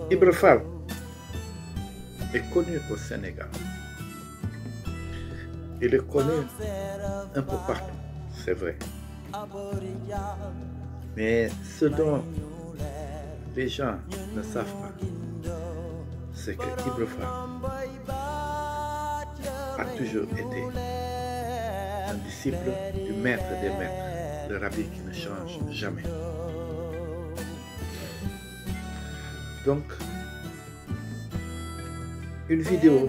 Ibra Fall est connu au Sénégal. Il est connu un peu partout, c'est vrai. Mais ce dont les gens ne savent pas, c'est que Ibra Fall a toujours été un disciple du maître des maîtres, le rabbi qui ne change jamais. Donc, une vidéo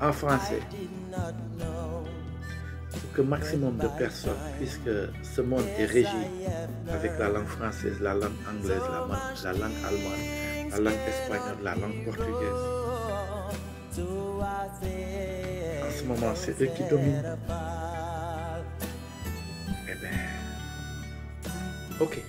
en français pour que maximum de personnes, puisque ce monde est régi avec la langue française, la langue anglaise, la langue allemande, la langue espagnole, la langue portugaise. En ce moment, c'est eux qui dominent. Eh bien, ok.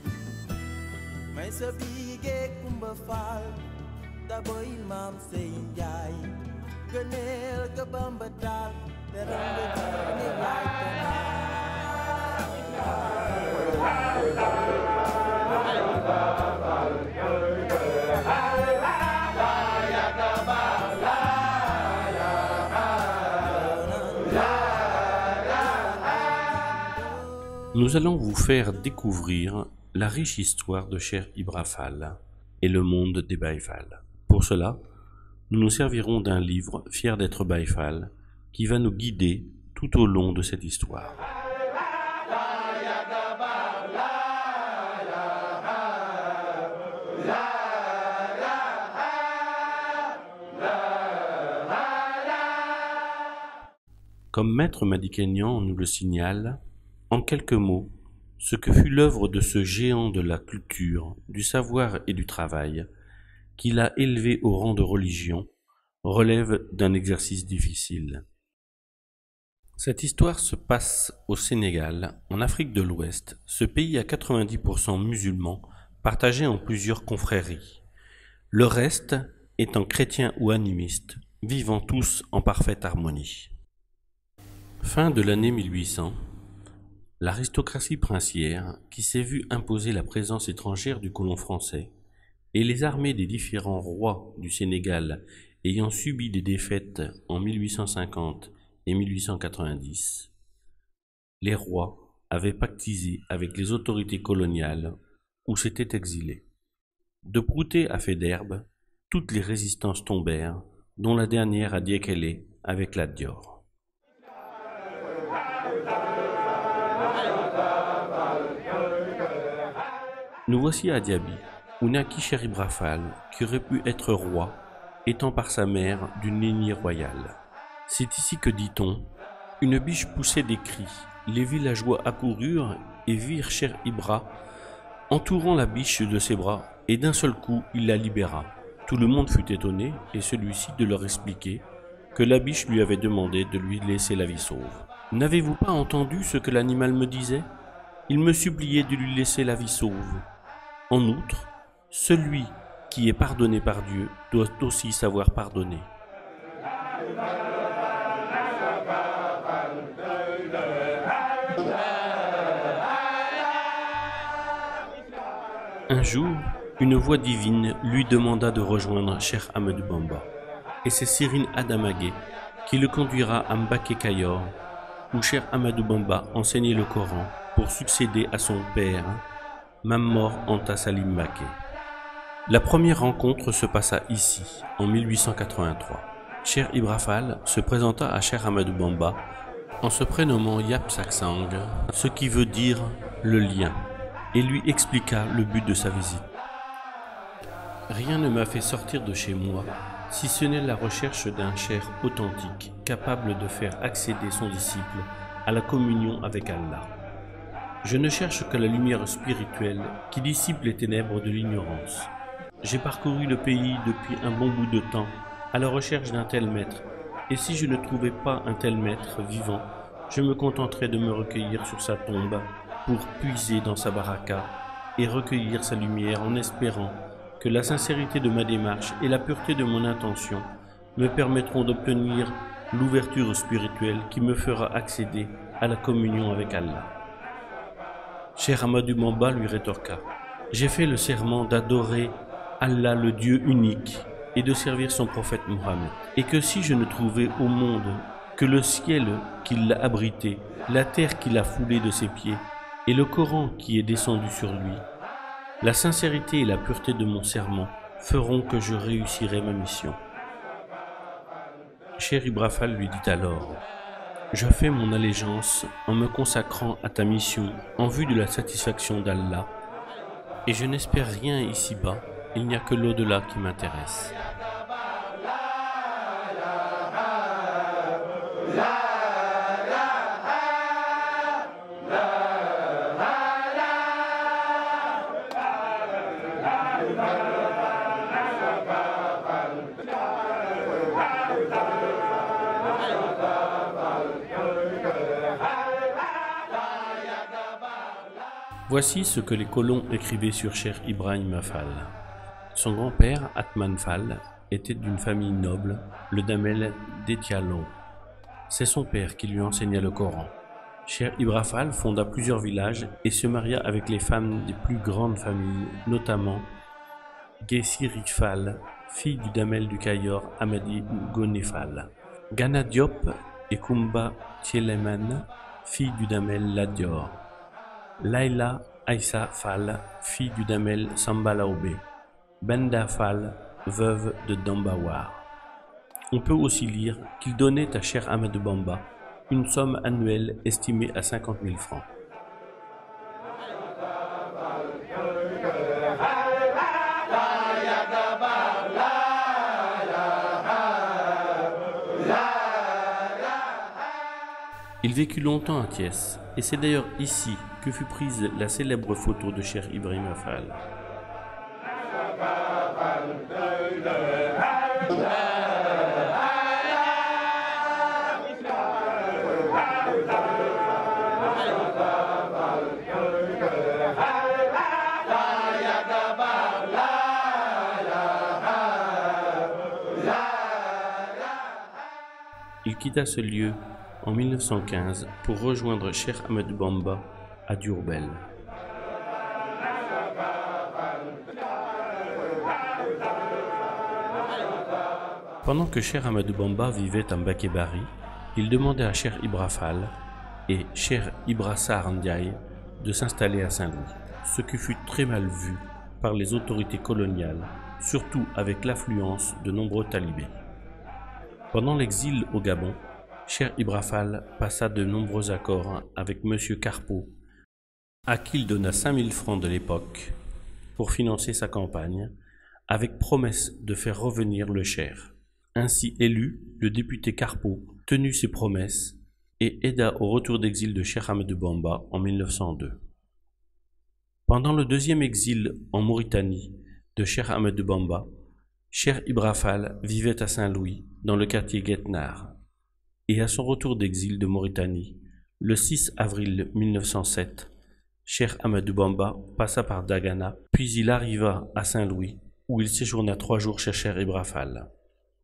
Nous allons vous faire découvrir la riche histoire de Cheikh Ibra Fall et le monde des Baye Fall. Pour cela, nous nous servirons d'un livre, Fier d'être Baye Fall, qui va nous guider tout au long de cette histoire. Comme Maître Madi Kényan nous le signale, en quelques mots, ce que fut l'œuvre de ce géant de la culture, du savoir et du travail, qu'il a élevé au rang de religion, relève d'un exercice difficile. Cette histoire se passe au Sénégal, en Afrique de l'Ouest, ce pays à 90% musulman, partagé en plusieurs confréries. Le reste étant chrétiens ou animistes, vivant tous en parfaite harmonie. Fin de l'année 1800, l'aristocratie princière, qui s'est vue imposer la présence étrangère du colon français, et les armées des différents rois du Sénégal ayant subi des défaites en 1850 et 1890, les rois avaient pactisé avec les autorités coloniales ou s'étaient exilés. De Prouté à Faidherbe, toutes les résistances tombèrent, dont la dernière à Diékélé avec Lat Dior. Nous voici à Diaby, où naquit Cheikh Ibra Fall, qui aurait pu être roi, étant par sa mère d'une lignée royale. C'est ici que, dit-on, une biche poussait des cris. Les villageois accoururent et virent Cheikh Ibra entourant la biche de ses bras, et d'un seul coup il la libéra. Tout le monde fut étonné, et celui-ci de leur expliquer que la biche lui avait demandé de lui laisser la vie sauve. « N'avez-vous pas entendu ce que l'animal me disait ? Il me suppliait de lui laisser la vie sauve. En outre, celui qui est pardonné par Dieu doit aussi savoir pardonner. » Un jour, une voix divine lui demanda de rejoindre Cheikh Ahmadou Bamba, et c'est Sirine Adamagué qui le conduira à Mbaké Kayor, où Cheikh Ahmadou Bamba enseignait le Coran pour succéder à son père, Mamor Anta Salim Mbaké. La première rencontre se passa ici, en 1883. Cheikh Ibra Fall se présenta à Cheikh Ahmadou Bamba en se prénommant Yap Saksang, ce qui veut dire le lien, et lui expliqua le but de sa visite. Rien ne m'a fait sortir de chez moi, si ce n'est la recherche d'un cheikh authentique, capable de faire accéder son disciple à la communion avec Allah. Je ne cherche que la lumière spirituelle qui dissipe les ténèbres de l'ignorance. J'ai parcouru le pays depuis un bon bout de temps à la recherche d'un tel maître, et si je ne trouvais pas un tel maître vivant, je me contenterais de me recueillir sur sa tombe pour puiser dans sa baraka et recueillir sa lumière en espérant que la sincérité de ma démarche et la pureté de mon intention me permettront d'obtenir l'ouverture spirituelle qui me fera accéder à la communion avec Allah. Cheikh Ahmadou Bamba lui rétorqua: j'ai fait le serment d'adorer Allah le Dieu unique et de servir son prophète Mohammed, et que si je ne trouvais au monde que le ciel qui l'a abrité, la terre qui l'a foulé de ses pieds, et le Coran qui est descendu sur lui, la sincérité et la pureté de mon serment feront que je réussirai ma mission. Cheikh Ibra Fall lui dit alors: je fais mon allégeance en me consacrant à ta mission en vue de la satisfaction d'Allah, et je n'espère rien ici-bas, il n'y a que l'au-delà qui m'intéresse. Voici ce que les colons écrivaient sur Cheikh Ibrahim Fall. Son grand-père, Atman Fall, était d'une famille noble, le Damel d'Etialon. C'est son père qui lui enseigna le Coran. Cheikh Ibra Fall fonda plusieurs villages et se maria avec les femmes des plus grandes familles, notamment Guessiri Fall, fille du Damel du Cayor Amadi Ngoné Fall, Gana Diop et Kumba Thieleman, fille du Damel Ladior, Laila Aïssa Fall, fille du Damel Sambalaobe, Benda Fall, veuve de Dambawar. On peut aussi lire qu'il donnait à Cheikh Ahmadou Bamba une somme annuelle estimée à 50 000 francs. Il vécut longtemps à Thiès, et c'est d'ailleurs ici que fut prise la célèbre photo de Cheikh Ibrahim Fall. Il quitta ce lieu en 1915 pour rejoindre Cheikh Ahmadou Bamba à Diourbel. Pendant que Cheikh Ahmadou Bamba vivait à Mbacké Bari, il demandait à Cheikh Ibra Fall et Cheikh Ibra Sarr Ndiaye de s'installer à Saint-Louis, ce qui fut très mal vu par les autorités coloniales, surtout avec l'affluence de nombreux talibés. Pendant l'exil au Gabon, Cheikh Ibra Fall passa de nombreux accords avec M. Carpeau, à qui il donna 5 000 francs de l'époque pour financer sa campagne, avec promesse de faire revenir le Cheikh. Ainsi élu, le député Carpeau tenut ses promesses et aida au retour d'exil de Cheikh Ahmadou Bamba en 1902. Pendant le deuxième exil en Mauritanie de Cheikh Ahmadou Bamba, Cheikh Ibra Fall vivait à Saint-Louis, dans le quartier Guetnard, et à son retour d'exil de Mauritanie, le 6 avril 1907, Cheikh Ahmadou Bamba passa par Dagana, puis il arriva à Saint-Louis, où il séjourna 3 jours chez Cheikh Ibra Fall.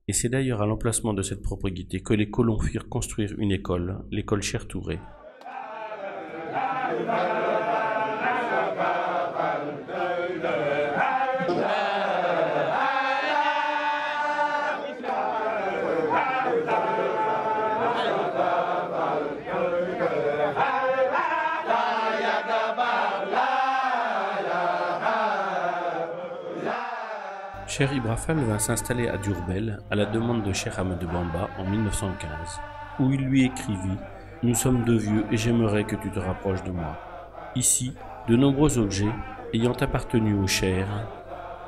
Et c'est d'ailleurs à l'emplacement de cette propriété que les colons firent construire une école, l'école Cheikh Touré. Cheikh Ibra Fall vint s'installer à Diourbel à la demande de Cheikh Ahmadou Bamba en 1915, où il lui écrivit « Nous sommes 2 vieux et j'aimerais que tu te rapproches de moi. » Ici, de nombreux objets ayant appartenu au Cheikh,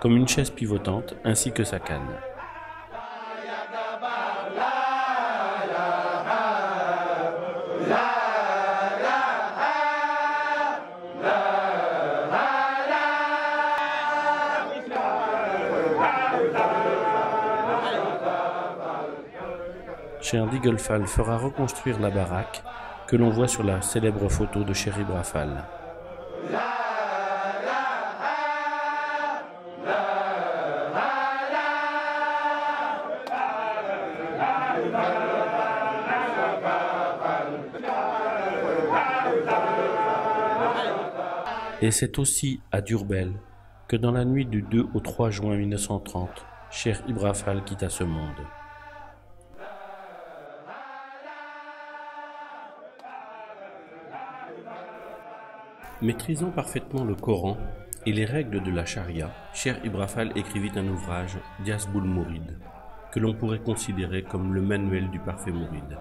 comme une chaise pivotante ainsi que sa canne. Cheikh Digol Fall fera reconstruire la baraque que l'on voit sur la célèbre photo de Cheikh Ibra Fall. Et c'est aussi à Diourbel que dans la nuit du 2 au 3 juin 1930, Cheikh Ibra Fall quitta ce monde. Maîtrisant parfaitement le Coran et les règles de la charia, Cheikh Ibra Fall écrivit un ouvrage, Diasboul Mouride, que l'on pourrait considérer comme le manuel du parfait mouride.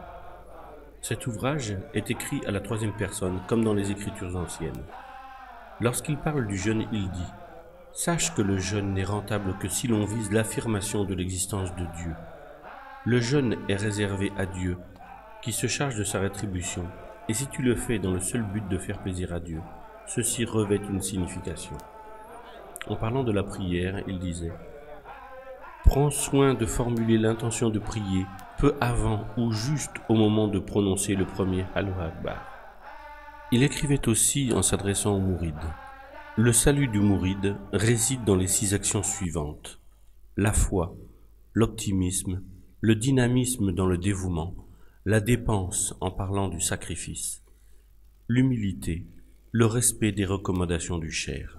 Cet ouvrage est écrit à la troisième personne comme dans les écritures anciennes. Lorsqu'il parle du jeûne, il dit « Sache que le jeûne n'est rentable que si l'on vise l'affirmation de l'existence de Dieu. Le jeûne est réservé à Dieu, qui se charge de sa rétribution, et si tu le fais dans le seul but de faire plaisir à Dieu, ceci revêt une signification. » En parlant de la prière, il disait « Prends soin de formuler l'intention de prier peu avant ou juste au moment de prononcer le premier Allahu Akbar. » Il écrivait aussi en s'adressant aux mourides. Le salut du mouride réside dans les 6 actions suivantes. La foi, l'optimisme, le dynamisme dans le dévouement, la dépense en parlant du sacrifice, l'humilité, le respect des recommandations du cher.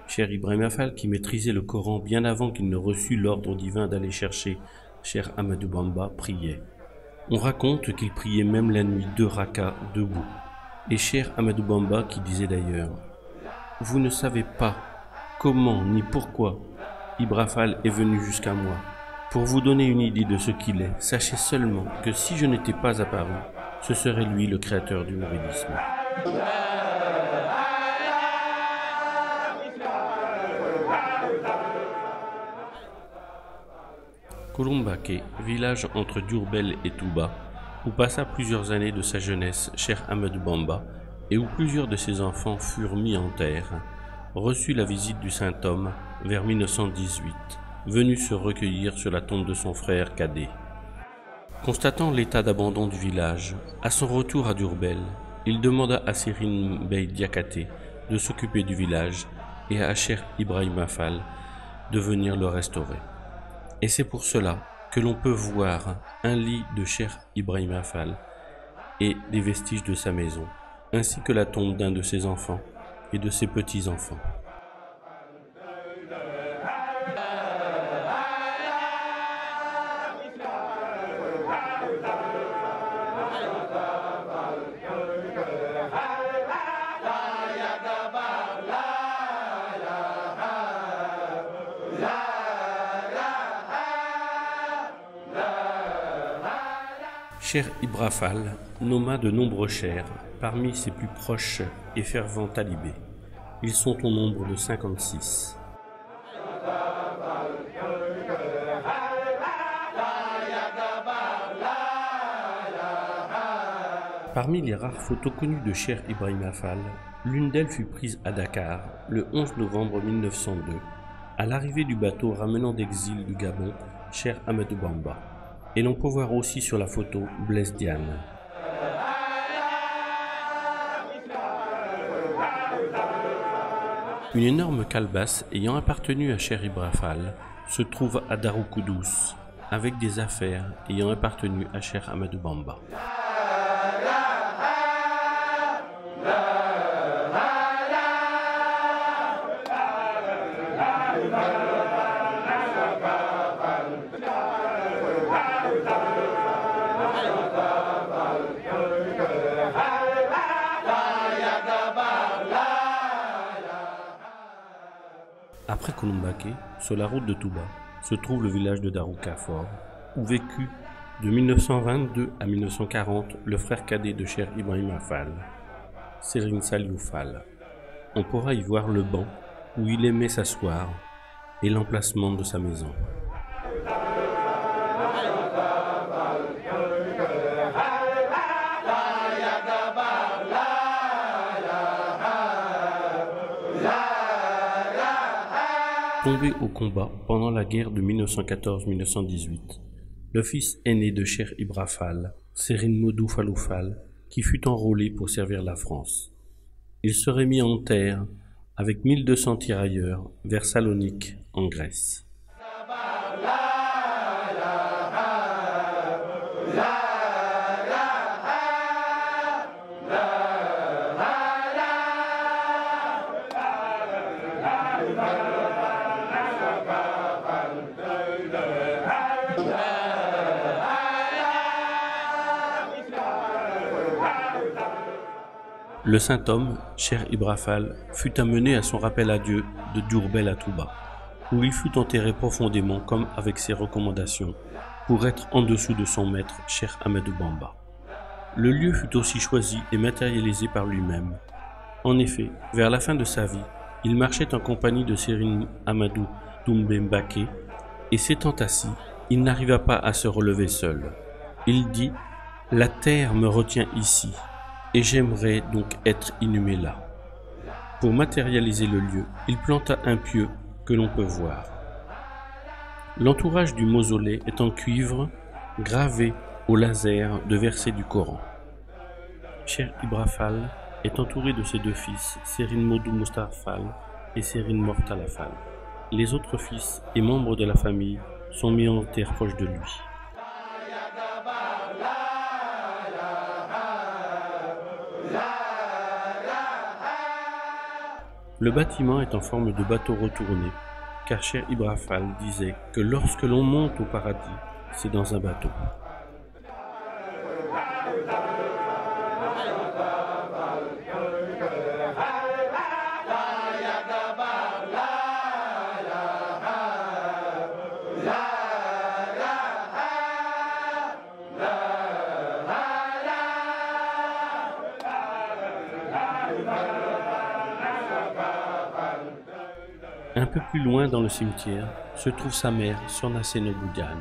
Cheikh Ibrahima Fall, qui maîtrisait le Coran bien avant qu'il ne reçût l'ordre divin d'aller chercher Cheikh Ahmadou Bamba, priait. On raconte qu'il priait même la nuit 2 rakas debout. Et Cheikh Ahmadou Bamba qui disait d'ailleurs « Vous ne savez pas comment ni pourquoi Ibra Fall est venu jusqu'à moi. Pour vous donner une idée de ce qu'il est, sachez seulement que si je n'étais pas apparu, ce serait lui le créateur du mouridisme. » Kouloumbake, village entre Diourbel et Touba, où passa plusieurs années de sa jeunesse Cheikh Ahmadou Bamba et où plusieurs de ses enfants furent mis en terre, reçut la visite du Saint-Homme vers 1918, venu se recueillir sur la tombe de son frère cadet. Constatant l'état d'abandon du village, à son retour à Diourbel, il demanda à Serigne Bey Diakhaté de s'occuper du village et à Cheikh Ibrahima Fall de venir le restaurer. Et c'est pour cela que l'on peut voir un lit de Cheikh Ibrahima Fall et des vestiges de sa maison, ainsi que la tombe d'un de ses enfants et de ses petits-enfants. Cheikh Ibra Fall nomma de nombreux cheikhs parmi ses plus proches et fervents talibés. Ils sont au nombre de 56. Parmi les rares photos connues de Cheikh Ibrahima Fall, l'une d'elles fut prise à Dakar le 11 novembre 1902, à l'arrivée du bateau ramenant d'exil du Gabon Cheikh Ahmadou Bamba. Et l'on peut voir aussi sur la photo Blaise Diagne. Une énorme calebasse ayant appartenu à Cheikh Ibra Fall se trouve à Darou Koudous, avec des affaires ayant appartenu à Cheikh Ahmadou Bamba. Après Kouloumbake, sur la route de Touba, se trouve le village de Darou Kaffor, où vécut de 1922 à 1940 le frère cadet de Cheikh Ibrahima Fall, Serigne Saliou Fall. On pourra y voir le banc où il aimait s'asseoir et l'emplacement de sa maison. Tombé au combat pendant la guerre de 1914-1918, le fils aîné de Cheikh Ibra Fall, Serigne Modou Fallou Fall, qui fut enrôlé pour servir la France. Il serait mis en terre avec 1200 tirailleurs vers Salonique, en Grèce. Le saint homme, Cheikh Ibra Fall, fut amené à son rappel à Dieu de Diourbel à Touba, où il fut enterré profondément comme avec ses recommandations, pour être en dessous de son maître, Cheikh Ahmadou Bamba. Le lieu fut aussi choisi et matérialisé par lui-même. En effet, vers la fin de sa vie, il marchait en compagnie de Serigne Amadou Doumbé Mbacké, et s'étant assis, il n'arriva pas à se relever seul. Il dit « La terre me retient ici, et j'aimerais donc être inhumé là. » Pour matérialiser le lieu, il planta un pieu que l'on peut voir. L'entourage du mausolée est en cuivre, gravé au laser de versets du Coran. Cheikh Ibra Fall est entouré de ses deux fils, Serigne Modou Moustapha Fall et Serigne Mortala Fall. Les autres fils et membres de la famille sont mis en terre proche de lui. Le bâtiment est en forme de bateau retourné, car Cheikh Ibra Fall disait que lorsque l'on monte au paradis, c'est dans un bateau. Un peu plus loin dans le cimetière se trouve sa mère, Sokhna Seynabou Diagne.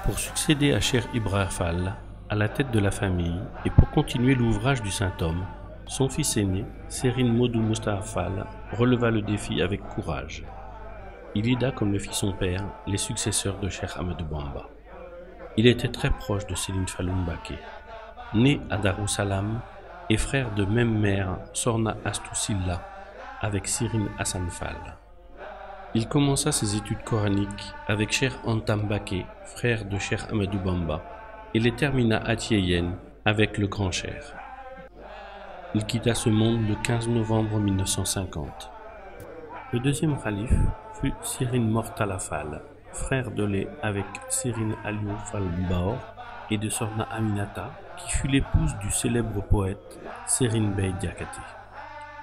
Pour succéder à Cheikh Ibra Fall, à la tête de la famille, et pour continuer l'ouvrage du saint homme, son fils aîné, Serigne Modou Moustapha Fall, releva le défi avec courage. Il aida, comme le fit son père, les successeurs de Cheikh Ahmadou Bamba. Il était très proche de Serigne Fallou Mbacké. Né à Darou-Salam et frère de même mère, Sokhna Astou Sylla, avec Serigne Assane Fall. Il commença ses études coraniques avec Cheikh Anta Mbacké, frère de Cheikh Ahmadou Bamba, et les termina à Thiéyenne avec le grand Cheikh. Il quitta ce monde le 15 novembre 1950. Le deuxième calife fut Serigne Mortala Fall, frère de lait avec Serigne Aliou Fall Mbaor et de Sokhna Aminata, qui fut l'épouse du célèbre poète Serigne Bey Diakhaté.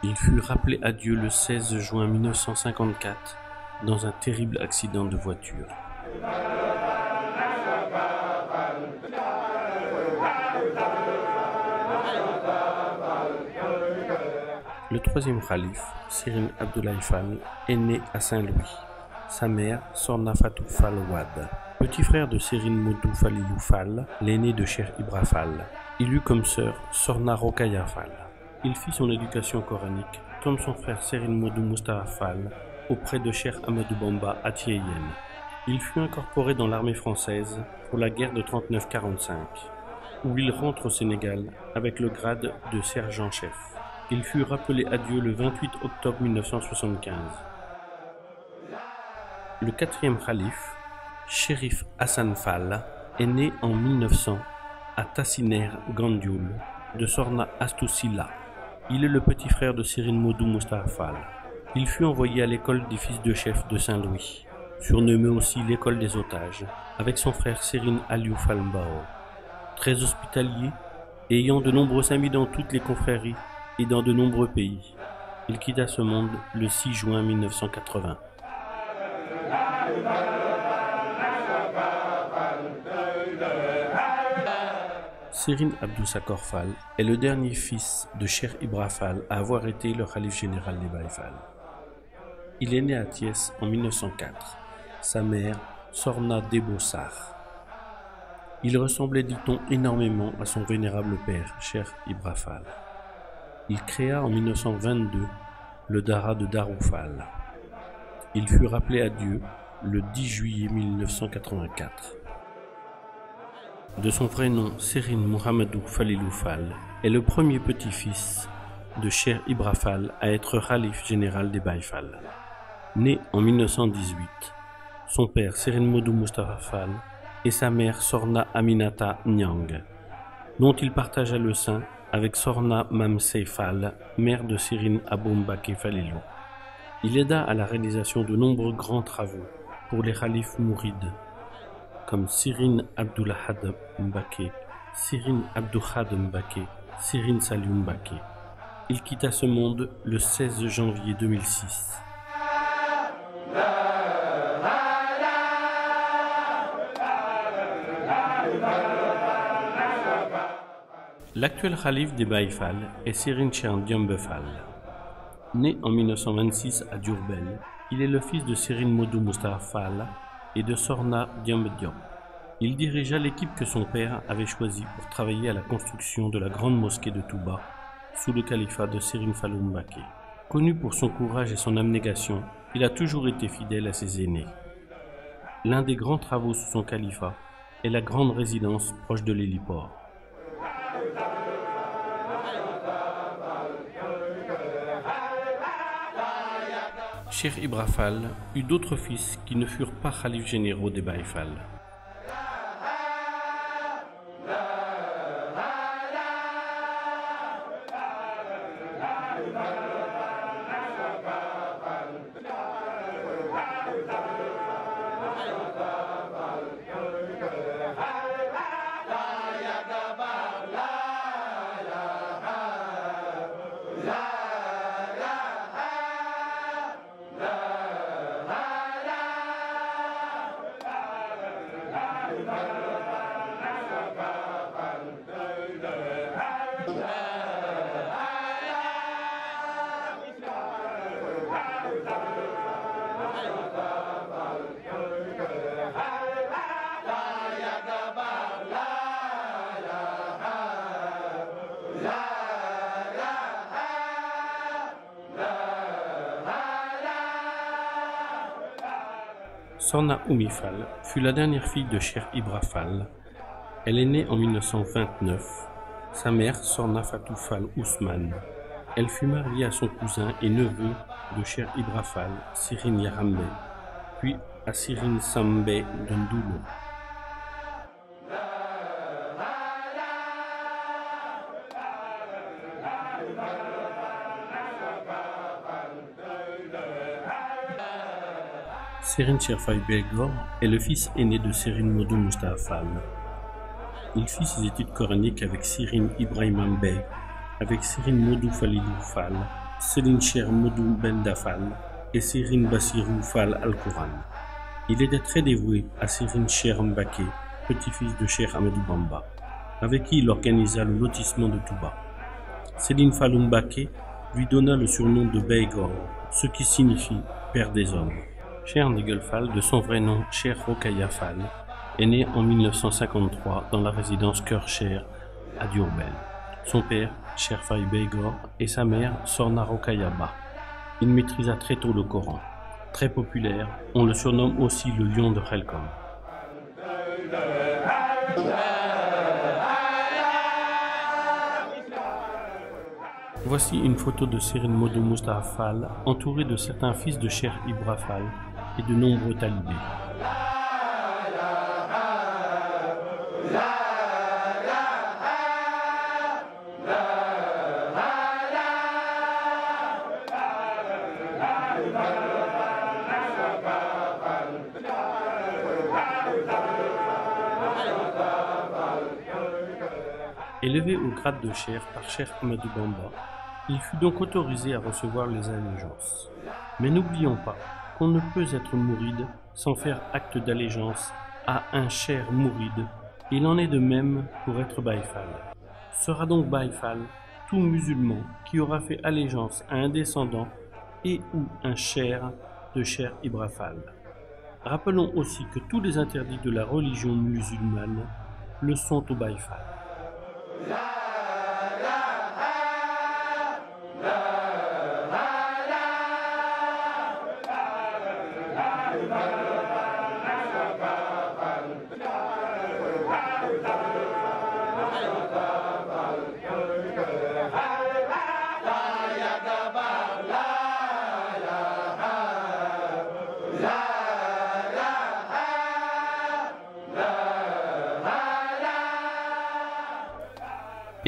Il fut rappelé à Dieu le 16 juin 1954 dans un terrible accident de voiture. Le troisième calife, Serigne Abdoulaye Fall, est né à Saint-Louis. Sa mère, Sokhna Fatou Fall Wade, petit frère de Serigne Modou Falilou Fall, l'aîné de Cheikh Ibra Fall. Il eut comme sœur Sokhna Rokhaya Fall. Il fit son éducation coranique, comme son frère Serigne Modou Moustapha Fall, auprès de Cheikh Ahmadou Bamba à Thiéyenne. Il fut incorporé dans l'armée française pour la guerre de 39-45, où il rentre au Sénégal avec le grade de sergent-chef. Il fut rappelé à Dieu le 28 octobre 1975. Le quatrième calife, Chérif Assane Fall, est né en 1900 à Tassinère Gandioul, de Sokhna Astou Sylla. Il est le petit frère de Serigne Modou Moustapha Fall. Il fut envoyé à l'école des fils de chef de Saint-Louis, surnommée aussi l'école des otages, avec son frère Serigne Aliou Fall Mbaor. Très hospitalier, ayant de nombreux amis dans toutes les confréries et dans de nombreux pays, il quitta ce monde le 6 juin 1980. Serigne Abdou Sakor Fall est le dernier fils de Cheikh Ibra Fall à avoir été le calife général des Baye Fall. Il est né à Thiès en 1904. Sa mère, Sorna Debossar. Il ressemblait, dit-on, énormément à son vénérable père, Cheikh Ibrafal. Il créa en 1922 le Dara de Daroufal. Il fut rappelé à Dieu le 10 juillet 1984. De son vrai nom, Serigne Mouhamadou Falilou Fall est le premier petit-fils de Cheikh Ibrafal à être Khalif général des Baye Fall. Né en 1918, son père Serigne Modou Moustapha Fall et sa mère Sorna Aminata Nyang, dont il partagea le sein avec Sorna Mamsey Fall, mère de Serigne Abou Mbacké Falilou. Il aida à la réalisation de nombreux grands travaux pour les khalifes mourides, comme Serigne Abdoulahad Mbacké, Serigne Abdou Khadr Mbacké, Serigne Saliou Mbacké. Il quitta ce monde le 16 janvier 2006. L'actuel khalif des Baye Fall est Serigne Cheikh Diombe Fall. Né en 1926 à Diourbel, il est le fils de Serigne Modou Moustapha Fall et de Sorna Diombe Diop. Il dirigea l'équipe que son père avait choisie pour travailler à la construction de la grande mosquée de Touba sous le califat de Serigne Fallou Mbacké. Connu pour son courage et son abnégation, il a toujours été fidèle à ses aînés. L'un des grands travaux sous son califat est la grande résidence proche de l'héliport. Cheikh Ibrafal eut d'autres fils qui ne furent pas khalifes généraux des Baye Fall. Sorna Oumi Fall fut la dernière fille de Cheikh Ibrafal. Elle est née en 1929. Sa mère, Sorna Fatou Fall Ousmane. Elle fut mariée à son cousin et neveu de Cheikh Ibrafal, Serigne Yarambe, puis à Serigne Sambé de Ndoulo. Serigne Cheikh Faye Belgor est le fils aîné de Serigne Modou Moustapha Fall. Il fit ses études coraniques avec Serigne Ibrahima Mbaye, avec Serigne Modou Falilou Fall, Serigne Cheikh Modou Benda Fall et Serigne Bassirou Fall Al-Quran. Il était très dévoué à Serigne Cheikh Mbacké, petit-fils de Cheikh Ahmadou Bamba, avec qui il organisa le lotissement de Touba. Serigne Fallou Mbacké lui donna le surnom de Belgor, ce qui signifie père des hommes. Cheikh Ndigal Fall, de son vrai nom Cheikh Rokhaya Fall, est né en 1953 dans la résidence Cœur Cher à Diourbel. Son père, Cheikh Faye Belgor, et sa mère, Sorna Rokhaya Ba. Il maîtrisa très tôt le Coran. Très populaire, on le surnomme aussi le lion de Khelcom. Voici une photo de Serigne Modou Moustapha Fall, entouré de certains fils de Cheikh Ibrafal et de nombreux talibés. Élevé au grade de cheikh par Cheikh Ahmadou Bamba, il fut donc autorisé à recevoir les allégeances. Mais n'oublions pas qu'on ne peut être mouride sans faire acte d'allégeance à un cheikh mouride. Il en est de même pour être Baye Fall. Sera donc Baye Fall tout musulman qui aura fait allégeance à un descendant et ou un cheikh de Cheikh Ibrafal. Rappelons aussi que tous les interdits de la religion musulmane le sont au Baye Fall.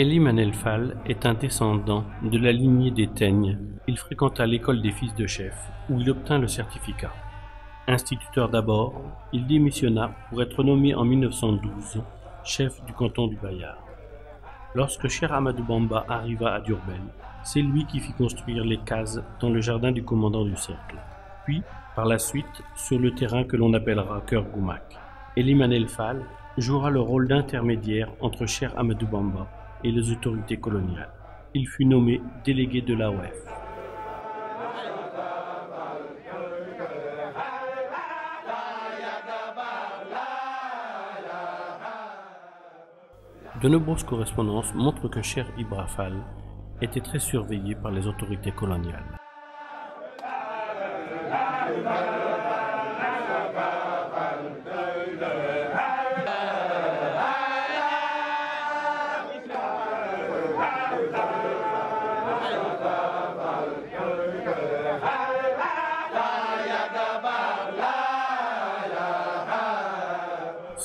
Elie Manel Fall est un descendant de la lignée des Teignes. Il fréquenta l'école des fils de chef, où il obtint le certificat. Instituteur d'abord, il démissionna pour être nommé en 1912 chef du canton du Bayard. Lorsque Cheikh Ahmadou Bamba arriva à Diourbel, c'est lui qui fit construire les cases dans le jardin du commandant du cercle, puis, par la suite, sur le terrain que l'on appellera Cœur Goumac. Elie Manel Fall jouera le rôle d'intermédiaire entre Cheikh Ahmadou Bamba et les autorités coloniales. Il fut nommé délégué de l'AOF. De nombreuses correspondances montrent que Cheikh Ibra Fall était très surveillé par les autorités coloniales.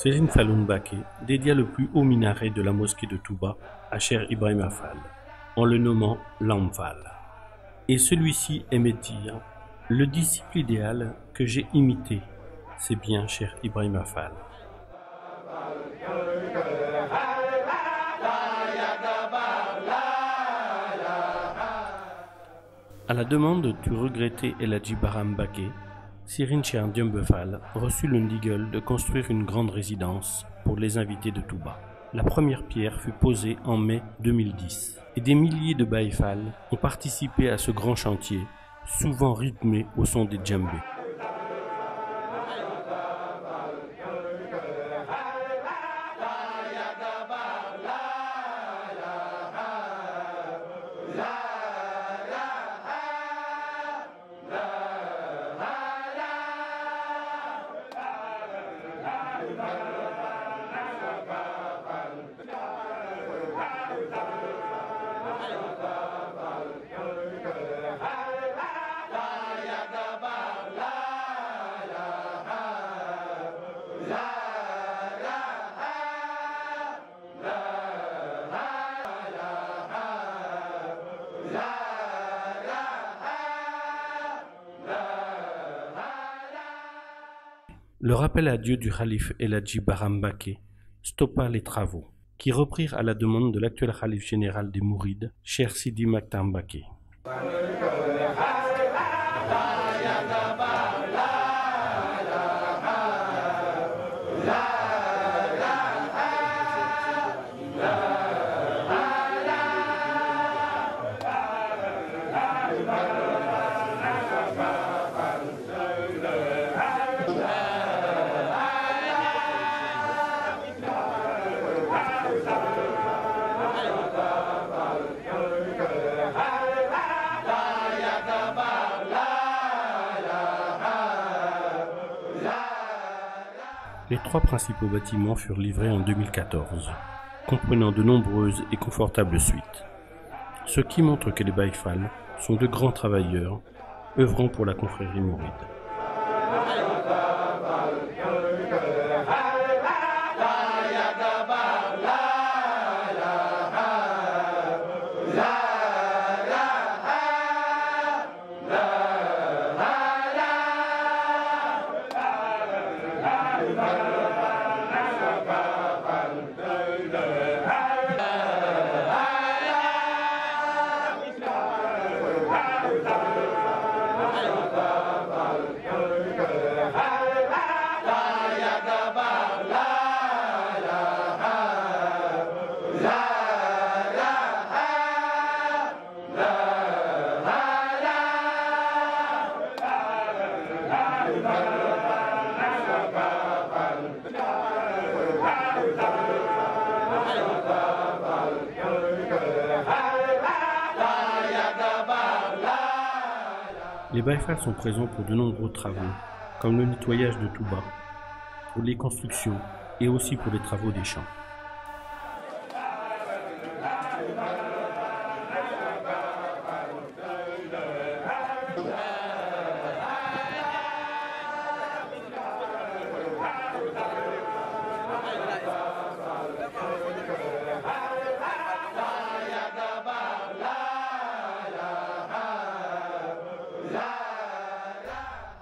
Serigne Fallou Mbacké dédia le plus haut minaret de la mosquée de Touba à Cheikh Ibrahima Fall, en le nommant Lamp Fall. Et celui-ci aimait dire « Le disciple idéal que j'ai imité, c'est bien Cheikh Ibrahima Fall ». À la demande du regretté El Hadji Bara Mbacké, Serigne Cheikh Diembe Fall reçut le ndigal de construire une grande résidence pour les invités de Touba. La première pierre fut posée en mai 2010 et des milliers de Baye Fall ont participé à ce grand chantier, souvent rythmé au son des djembés. Le rappel à Dieu du khalife El Hadji Bara Mbacké stoppa les travaux, qui reprirent à la demande de l'actuel khalife général des Mourides, Cheikh Sidi Makhtar Mbacké. Les trois principaux bâtiments furent livrés en 2014, comprenant de nombreuses et confortables suites, ce qui montre que les Baye Fall sont de grands travailleurs, œuvrant pour la confrérie mouride. Les Baïfals sont présents pour de nombreux travaux, comme le nettoyage de Touba, pour les constructions et aussi pour les travaux des champs.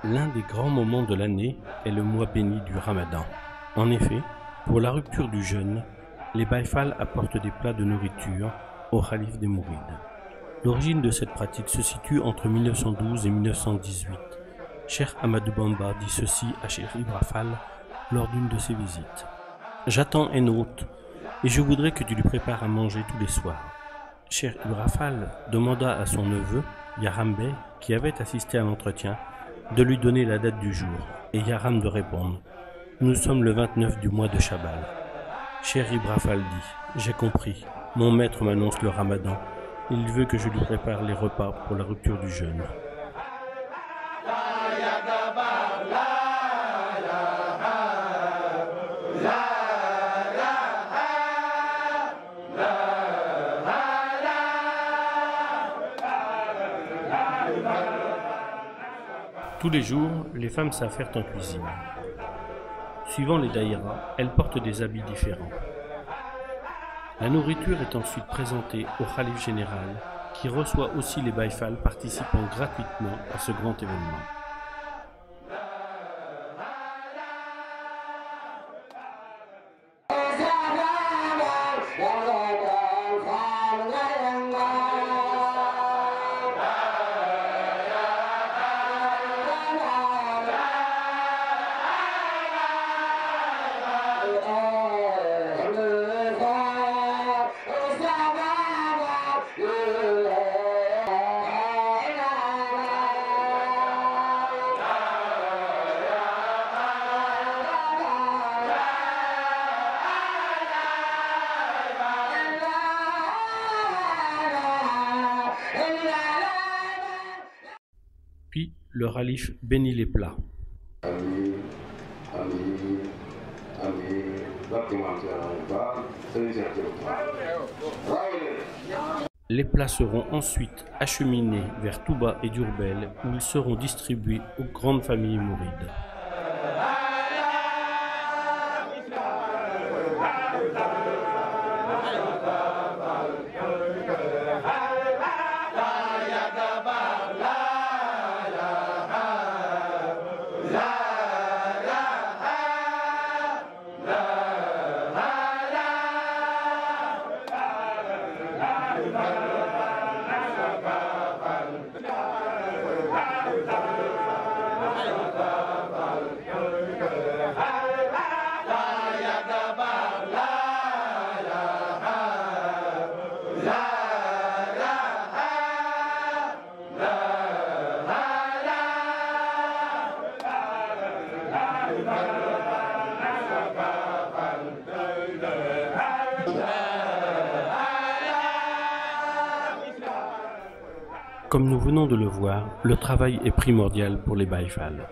L'un des grands moments de l'année est le mois béni du Ramadan. En effet, pour la rupture du jeûne, les Baïfals apportent des plats de nourriture au Khalife des Mourides. L'origine de cette pratique se situe entre 1912 et 1918. Cheikh Ahmadou Bamba dit ceci à Cheikh Ibrafal lors d'une de ses visites. « J'attends un hôte et je voudrais que tu lui prépares à manger tous les soirs. » Cheikh Ibrafal demanda à son neveu, Yaram Bey, qui avait assisté à l'entretien, de lui donner la date du jour, et Yaram de répondre « Nous sommes le 29 du mois de Chabbal. » Cheikh Ibrafal dit « J'ai compris, mon maître m'annonce le Ramadan, il veut que je lui prépare les repas pour la rupture du jeûne. » Tous les jours, les femmes s'affairent en cuisine. Suivant les daïras, elles portent des habits différents. La nourriture est ensuite présentée au Khalife général, qui reçoit aussi les Baïfals participant gratuitement à ce grand événement. Puis le Khalife bénit les plats. Les plats seront ensuite acheminés vers Touba et Diourbel où ils seront distribués aux grandes familles mourides. Comme nous venons de le voir, le travail est primordial pour les Baïfals.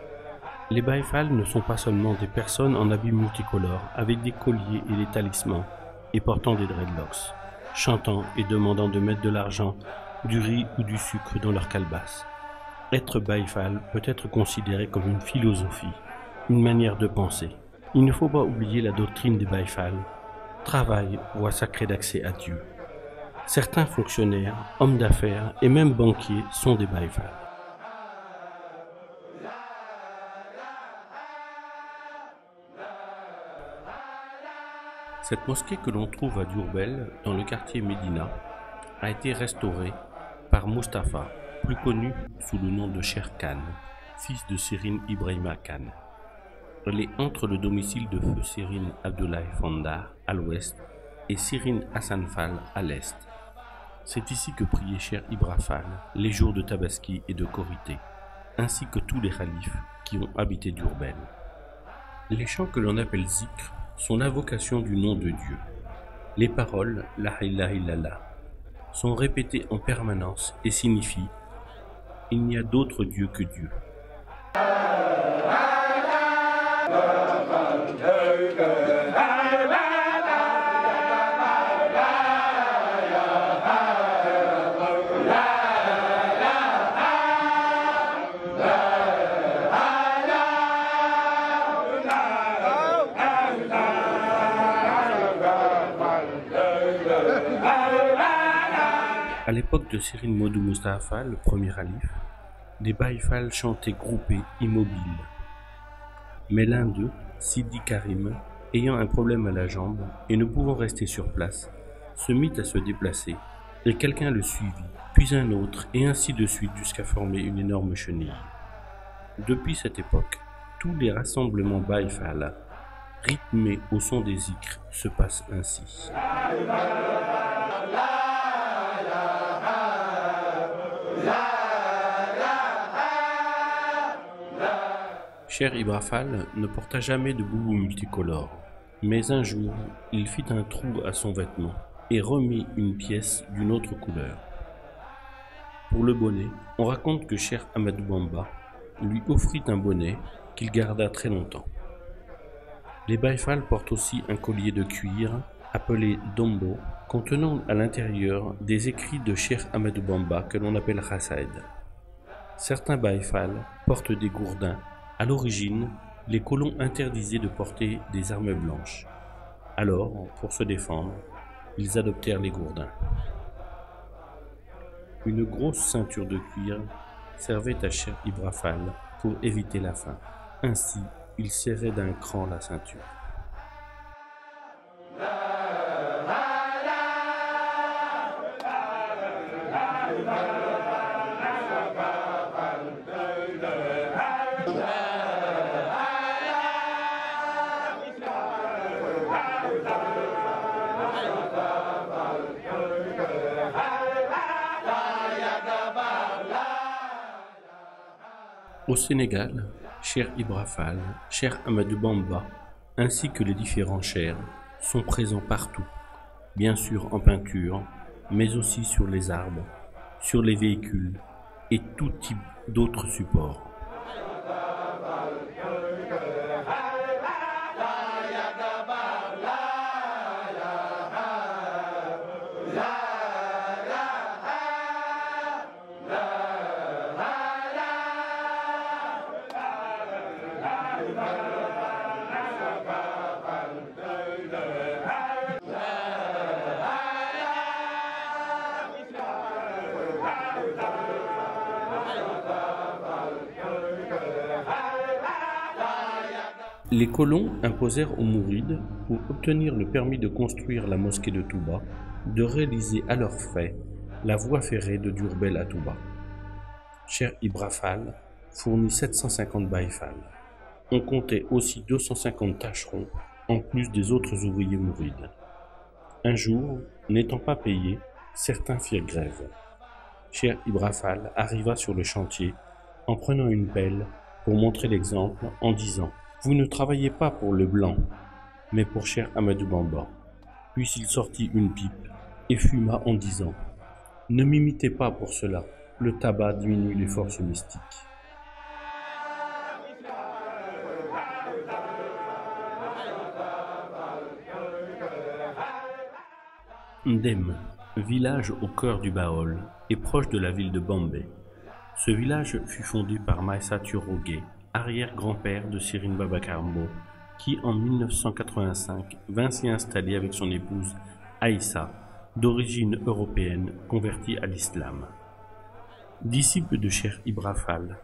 Les Baïfals ne sont pas seulement des personnes en habits multicolores, avec des colliers et des talismans, et portant des dreadlocks, chantant et demandant de mettre de l'argent, du riz ou du sucre dans leur calebasse. Être Baïfal peut être considéré comme une philosophie, une manière de penser. Il ne faut pas oublier la doctrine des Baïfals. Travail, voie sacrée d'accès à Dieu. Certains fonctionnaires, hommes d'affaires et même banquiers sont des Baïfals. Cette mosquée que l'on trouve à Diourbel, dans le quartier Médina, a été restaurée par Mustapha, plus connu sous le nom de Cher Khan, fils de Sérine Ibrahima Khan. Elle est entre le domicile de feu Sérine Abdoulaye Fandar à l'ouest et Sérine Hassan Fall à l'est. C'est ici que priait Cheikh Ibrafal les jours de Tabaski et de Korité, ainsi que tous les khalifes qui ont habité Diourbel. Les chants que l'on appelle zikr sont l'invocation du nom de Dieu. Les paroles « La ilaha illallah » sont répétées en permanence et signifient il n'y a d'autre Dieu que Dieu. À l'époque de Serigne Modou Moustapha, le premier calife, des Baye Fall chantaient groupés, immobiles. Mais l'un d'eux, Sidi Karim, ayant un problème à la jambe et ne pouvant rester sur place, se mit à se déplacer, et quelqu'un le suivit, puis un autre, et ainsi de suite jusqu'à former une énorme chenille. Depuis cette époque, tous les rassemblements Baye Fall, rythmés au son des zikrs, se passent ainsi. Cheikh Ibra Fall ne porta jamais de boubou multicolore, mais un jour, il fit un trou à son vêtement et remit une pièce d'une autre couleur. Pour le bonnet, on raconte que Cheikh Ahmadou Bamba lui offrit un bonnet qu'il garda très longtemps. Les Baye Fall portent aussi un collier de cuir appelé dombo, contenant à l'intérieur des écrits de Cheikh Ahmadou Bamba que l'on appelle Rassaïd. Certains Baye Fall portent des gourdins. À l'origine, les colons interdisaient de porter des armes blanches. Alors, pour se défendre, ils adoptèrent les gourdins. Une grosse ceinture de cuir servait à Cheikh Ibra Fall pour éviter la faim. Ainsi, il serrait d'un cran la ceinture. Au Sénégal, Cheikh Ibra Fall, Cheikh Ahmadou Bamba, ainsi que les différents cheikhs sont présents partout, bien sûr en peinture, mais aussi sur les arbres, sur les véhicules et tout type d'autres supports. Les colons imposèrent aux mourides, pour obtenir le permis de construire la mosquée de Touba, de réaliser à leurs frais la voie ferrée de Diourbel à Touba. Cheikh Ibra Fall fournit 750 Baye Fall. On comptait aussi 250 tâcherons, en plus des autres ouvriers mourides. Un jour, n'étant pas payés, certains firent grève. Cheikh Ibra Fall arriva sur le chantier en prenant une pelle pour montrer l'exemple en disant « Vous ne travaillez pas pour le blanc, mais pour Cheikh Ahmadou Bamba ». Puis il sortit une pipe et fuma en disant « Ne m'imitez pas pour cela, le tabac diminue les forces mystiques ». Ndem, village au cœur du Baol, est proche de la ville de Bambey. Ce village fut fondé par Maïssa Turogué, arrière-grand-père de Serigne Babacar Mbow, qui en 1985 vint s'y installer avec son épouse Aïssa, d'origine européenne convertie à l'islam. Disciples de Cheikh Ibra Fall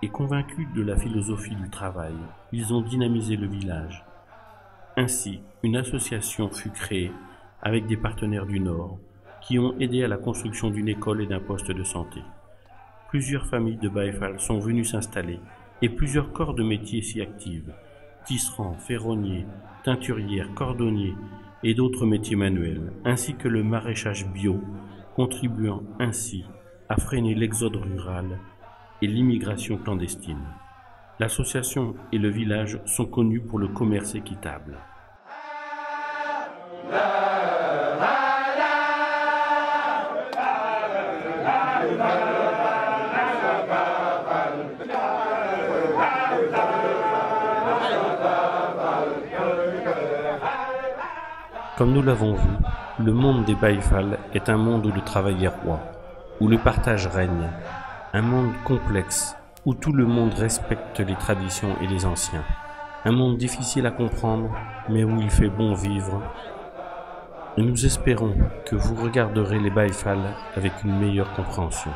et convaincus de la philosophie du travail, ils ont dynamisé le village. Ainsi, une association fut créée avec des partenaires du Nord qui ont aidé à la construction d'une école et d'un poste de santé. Plusieurs familles de Baye Fall sont venues s'installer et plusieurs corps de métiers s'y activent, tisserands, ferronniers, teinturières, cordonniers et d'autres métiers manuels, ainsi que le maraîchage bio, contribuant ainsi à freiner l'exode rural et l'immigration clandestine. L'association et le village sont connus pour le commerce équitable. Comme nous l'avons vu, le monde des Baye Fall est un monde où le travail est roi, où le partage règne, un monde complexe, où tout le monde respecte les traditions et les anciens, un monde difficile à comprendre, mais où il fait bon vivre. Et nous espérons que vous regarderez les Baye Fall avec une meilleure compréhension.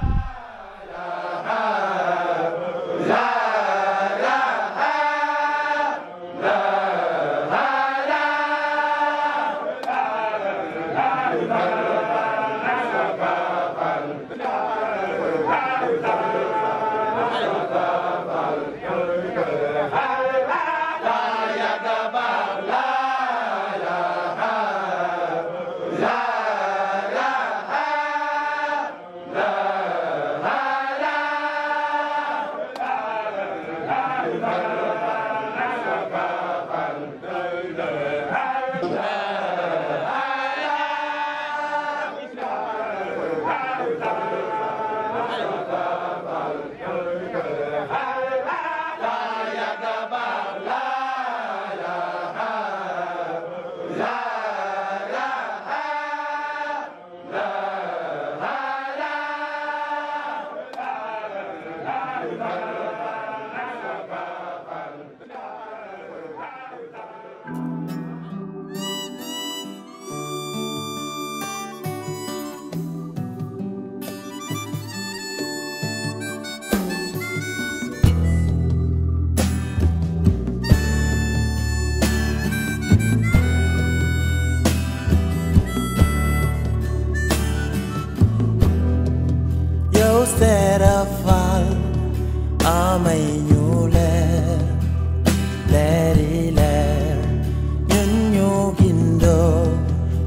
Serafal amay ñu leer leeri leer ñun ñu gindoo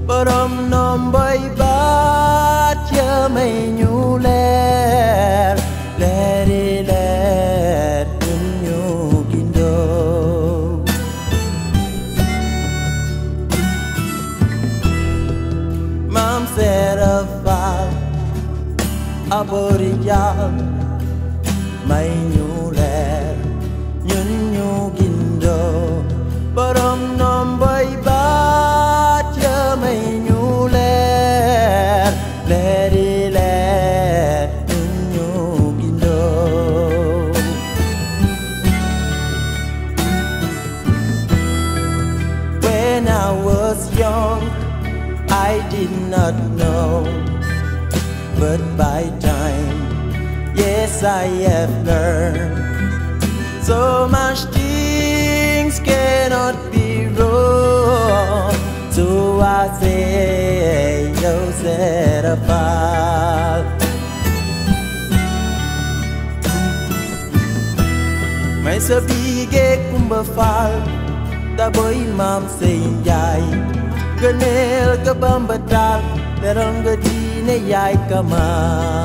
borom nomboy baat ya may ñu leer leeri leer ñun ñu gindoo Maam Serafal Aborijal may ñu leer ñun ñu gindoo borom nomboy baat ya may ñu leer leeri leer ñun ñu gindoo When I was young I did not know, but by time, yes, I have learned so much things cannot be wrong. So I say, yo, Serafal. May sabige kumba fal, taboy Maam Sey Njaay, gëneel ka Bamba Taal, teral nga diine yaay Kamal.